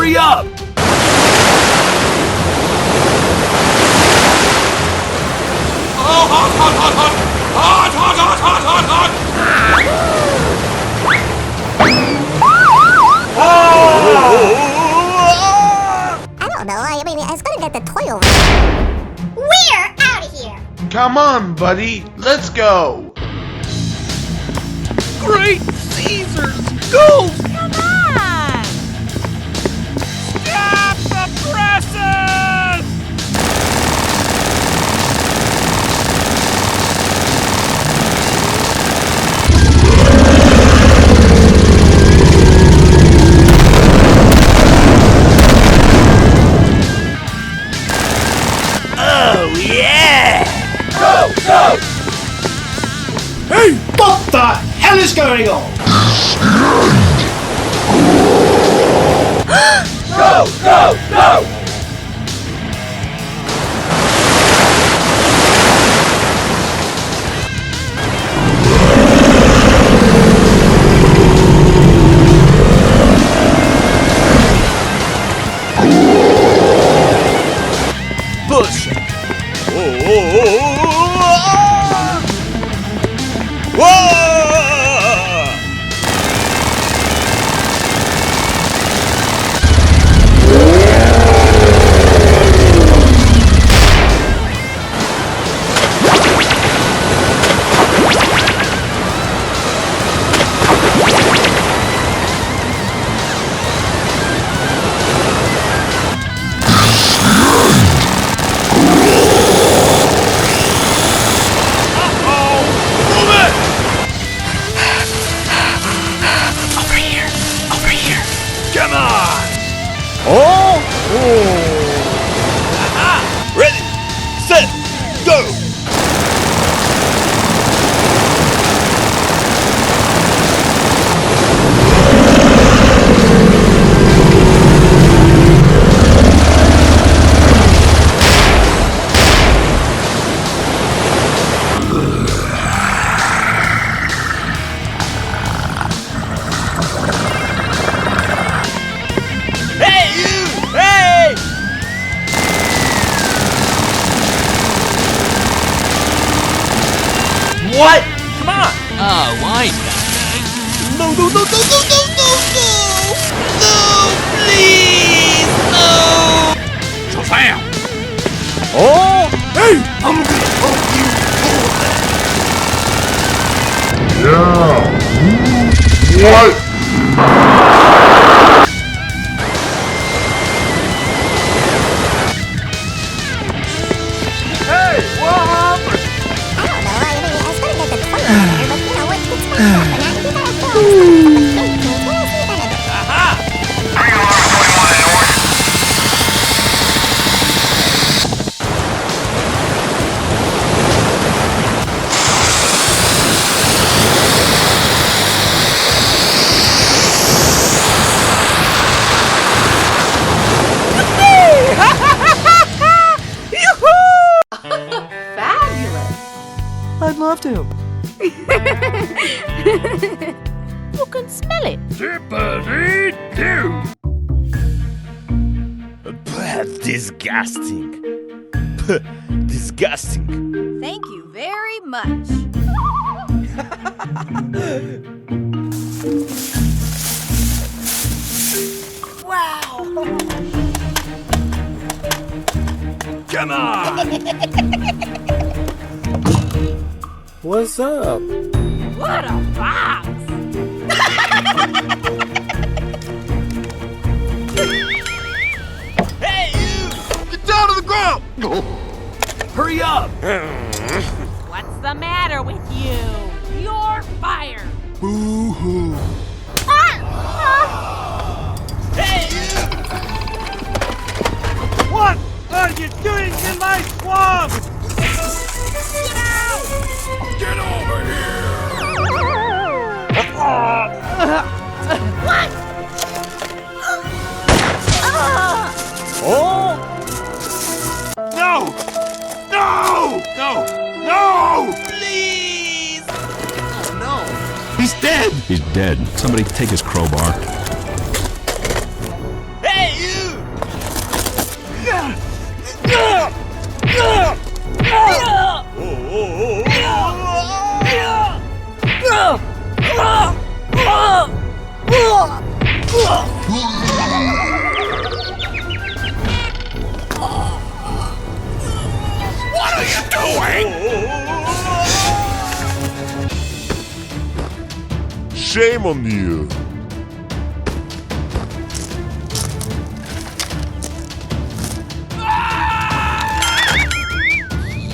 Hurry up! Oh, hot, hot, hot, hot! Hot, hot, hot, hot, hot, hot! I don't know, I mean, it's gonna get the toy over. We're out of here! Come on, buddy. Let's go. Great Caesar's ghost! Come on! Stop the presses! Oh, yeah! Go, go! Hey, what the hell is going on? Go, go, go! Bullshit! Come on! Oh! Aha! Ready, set, go! Hey, you! Hey! What? Come on! Oh, why is that? No, no, no, no, no, no, no, no! No, please, no! Shazam! Oh! Hey, I'm gonna help you pull that! What? Hey, what happened? I don't know, I mean, it's gonna get the toy over, but you know, it's gonna happen. You gotta feel Aha! Fabulous! I'd love to. You can smell it. Tippity-doo! Disgusting. Disgusting. Thank you very much. Wow! Come on! What's up? What a box! Hey, you! Get down to the ground! Hurry up! What's the matter with you? You're fired! Boo-hoo! Hey, you! What are you doing in my swamp? Get over here! What? Oh! No! No! No! No! Please! Oh, no. He's dead! He's dead. Somebody take his crowbar. Hey, Shame on you.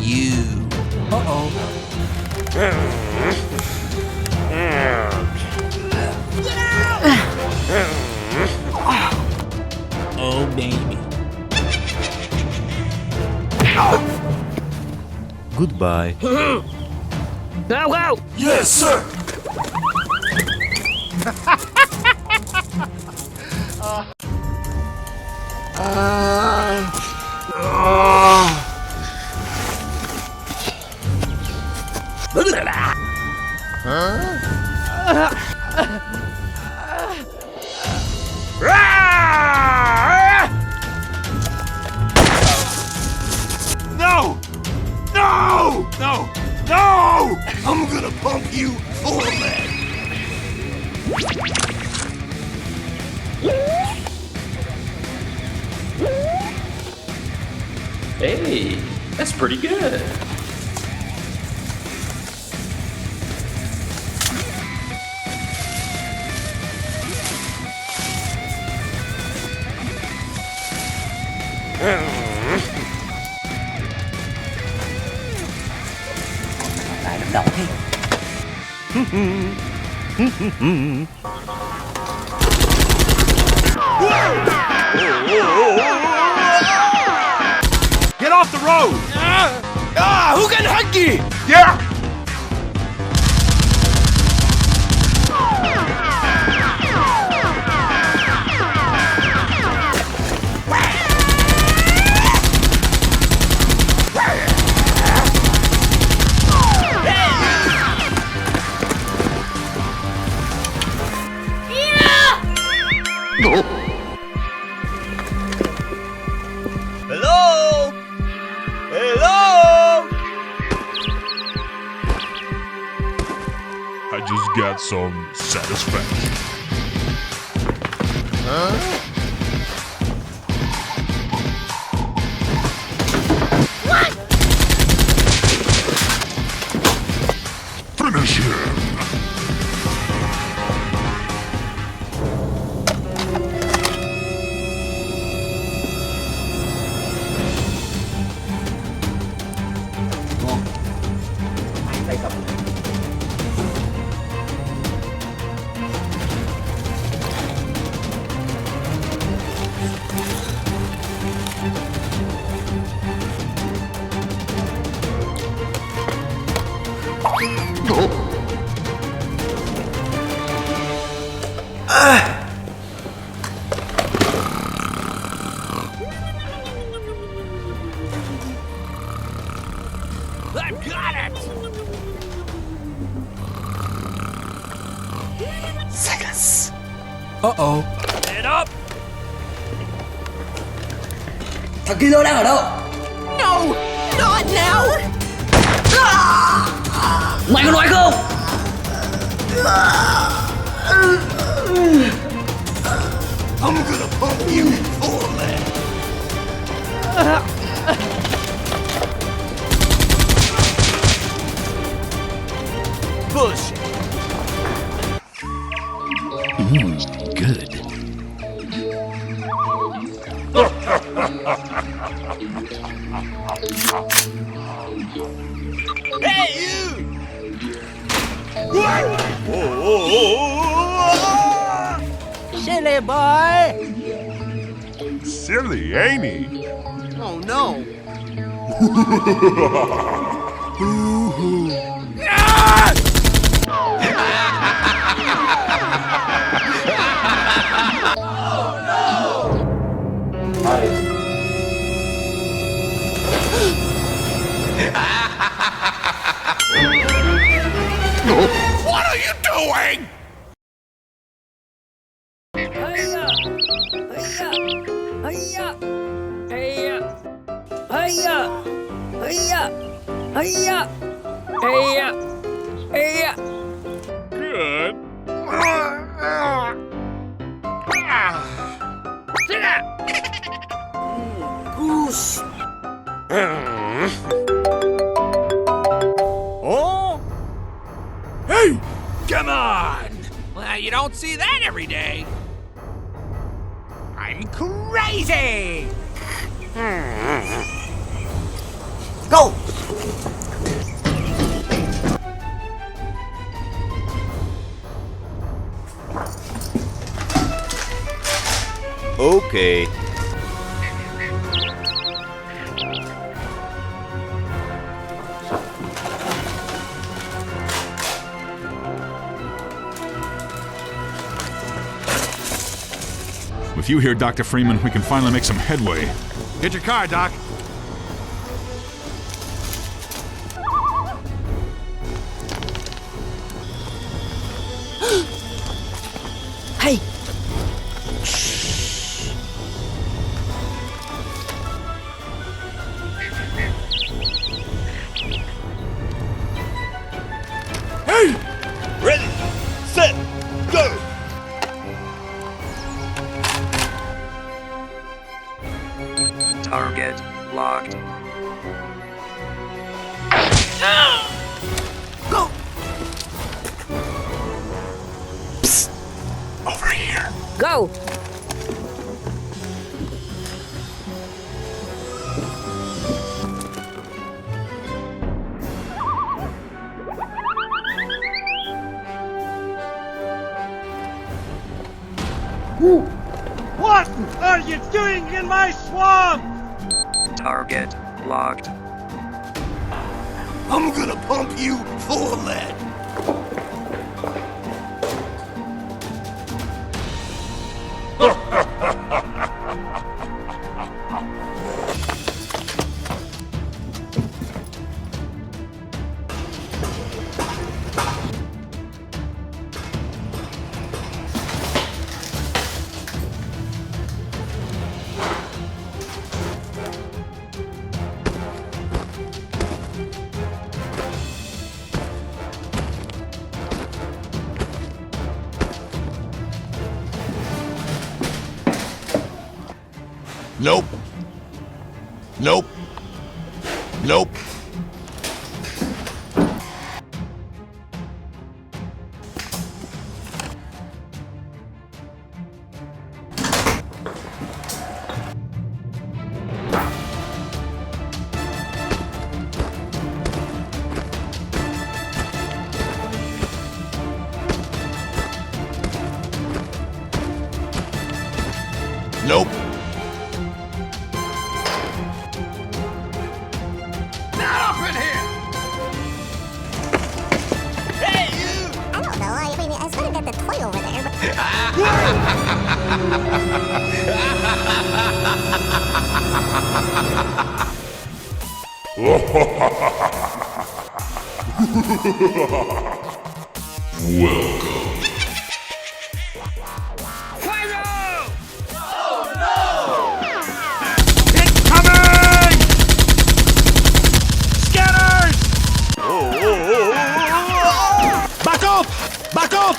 You. Uh-oh. Oh, baby. Goodbye. Go, go! Yes, sir. No! No! No! No! I'm gonna pump you full of lead. Hey, that's pretty good. Lại đấm đầu đi. Get off the road! Who can hug you? Yeah! Hello? Hello? I just got some satisfaction. Finish him. I've got it! Uh-oh. Get up! Thằng Kilo đang ở đâu? No! Not now! Mày có nói không? I'm gonna pump you full of lead. Bullshit. Good. Hey, you! Silly boy! Silly, ain't he? Oh, no. What are you doing? Good. Oh! Hey! Come on! You don't see that every day. I'm crazy! Go! Okay. With you here, Dr. Freeman, we can finally make some headway. Get your car, Doc. Hey! Ready, set, go! Target locked. Go! Over here. Go! What are you doing in my swamp? Target locked. I'm gonna pump you full of lead. Nope. Nope. Nope. Nope. I don't know. I mean, I sort of got the toy over there, but... Welcome. Incoming! Scanners! Back off! Back off!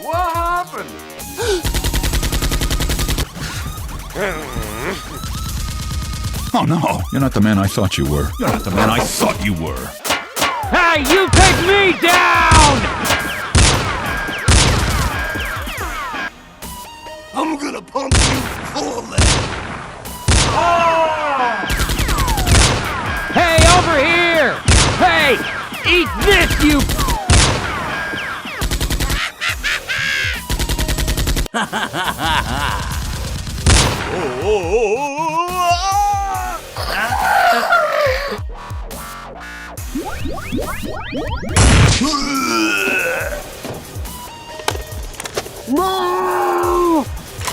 What happened? Oh no, you're not the man I thought you were. You're not the man I thought you were. Hey, you take me down! I'm gonna pump you full of lead. Hey, over here! Hey, eat this, you...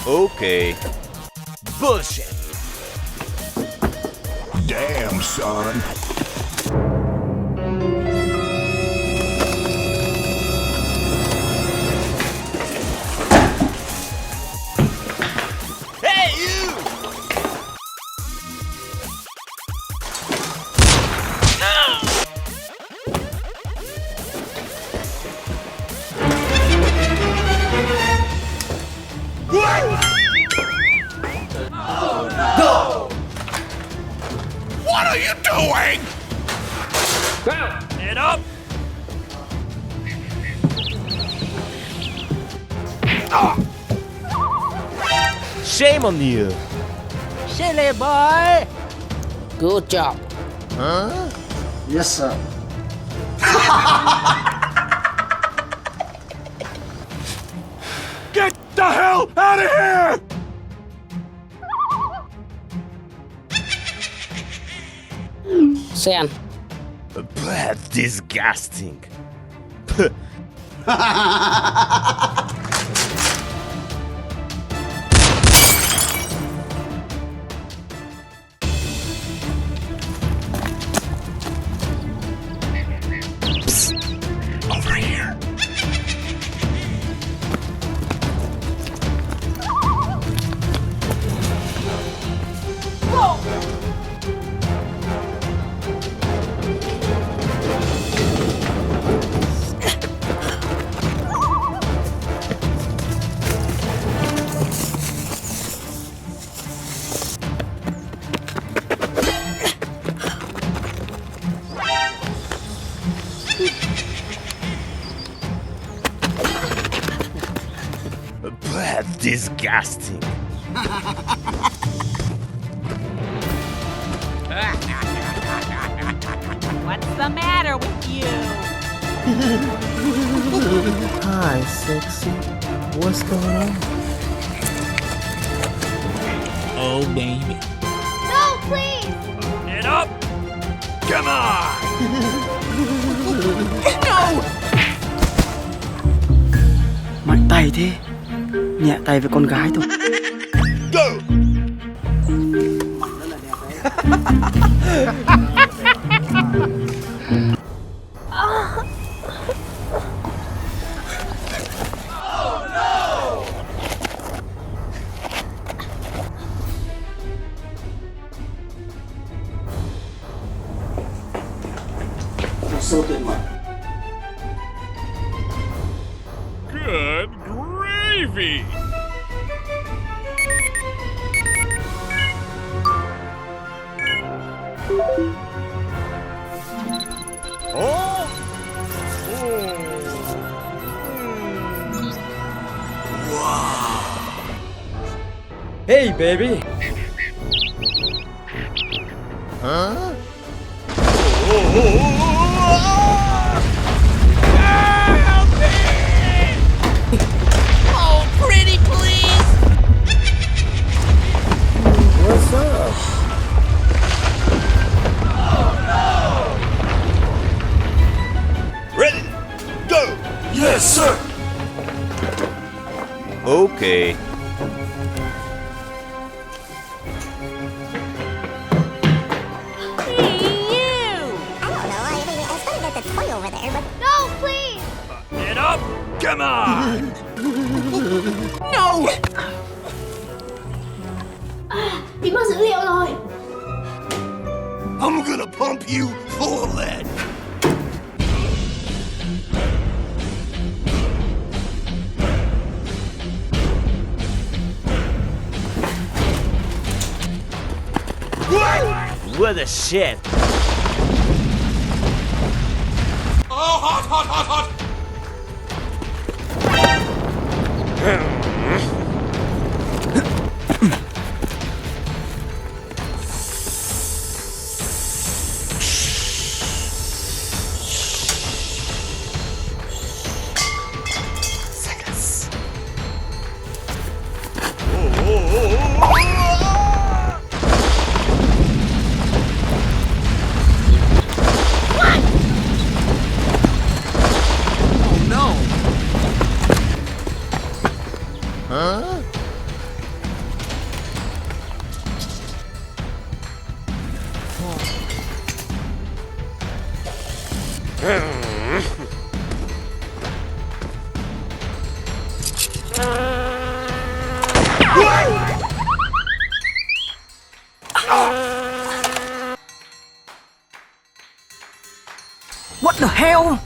Okay. Bullshit. Damn, son. Hey, you! What are you doing? Shame on you. Silly boy. Good job. Yes, sir. Get the hell out of here! Sen. Disgusting. Over here. Disgusting. What's the matter with you? Hi, sexy. What's going on? Oh, baby. No, please! Get up! Come on! Mạnh tay thế. Nhẹ tay với con gái thôi. Go! Sâu tuyệt mật. Good gravy. Oh. Hey baby. Oh, pretty please! What's up? Ready? Go! Yes, sir. Okay. You! I don't know. I was gonna get the toy over there, but No, please! Get up! Come on! No! Bị mất dữ liệu rồi! I'm gonna pump you full of lead! What a shit. Oh, hot, hot, hot, hot! What the hell?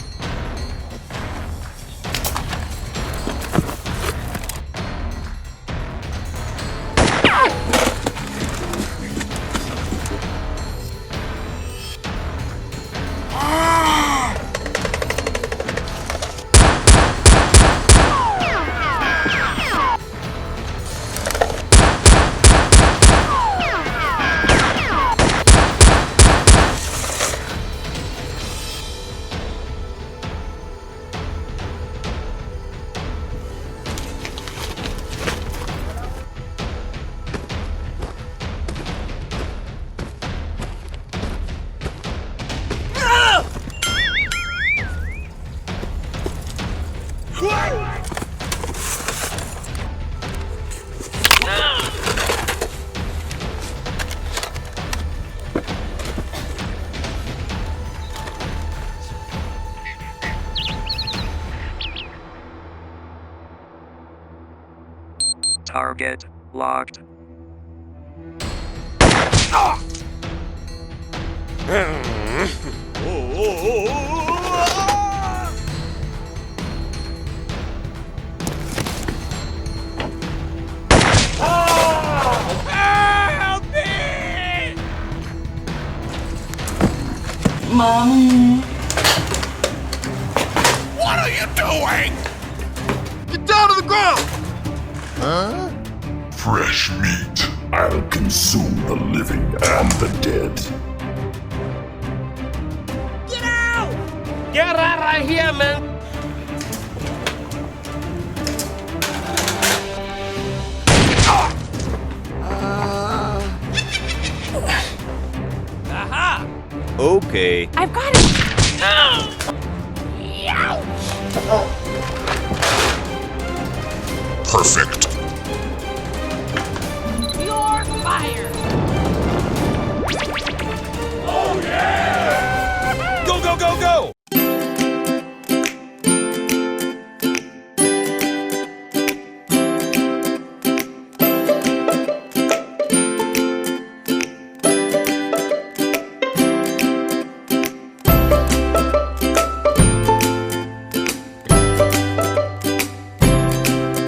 Target locked. Help me! Mommy. What are you doing? Get down to the ground! Fresh meat. I'll consume the living and the dead. Get out right here, man! Aha! Okay. I've got it. Perfect.